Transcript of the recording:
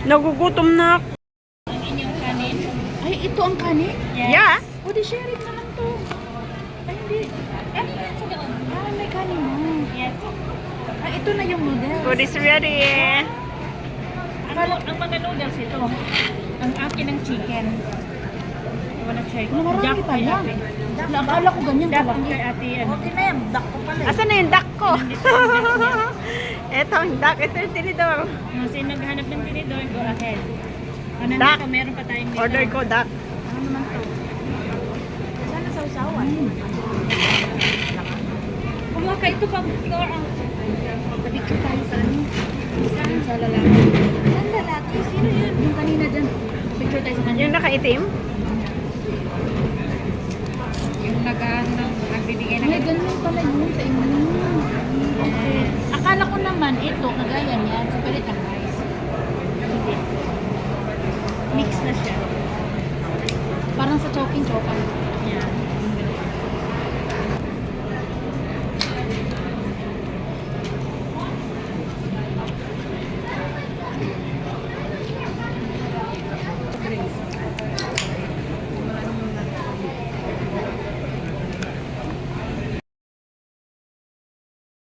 Nagugutom na ako. Ang inyong kanin. Ay, ito ang kanin? Yes. Yeah. O, di sharing naman to. Ay, hindi. Ano yan sa ganun? Ah, may kanin na. Yes. Ay, ito na yung noodles. Food is ready. Ang mga noodles ito. Ang akin ng chicken. You wanna check? Marami Duck pa kay lang. ate. Akala ko ganyan Duck kalaki. kay ate. Okay na yan, duck ko pala. Asan na yung duck ko? Nandito ang duck niya. Ito ang duck. Ito yung tinidor. Kasi naghanap ng tinidor, go ahead. Ano Duck. nito? Meron pa tayong dito. Order ko duck. Ano naman to? Sana sa usawan. Kumuha ka ito pag ikaw ang Pabikyo tayo sa ano? Sa lalaki. Saan lalaki? Sino yun? Yung kanina dyan. Picture tayo sa kanya. Yung nakaitim? yung nagbibigay ng May ganun pala yun sa inyo. Okay. Akala ko naman ito, kagaya niyan, sa palit ang rice. hindi. Mix na siya. Parang sa choking chokan.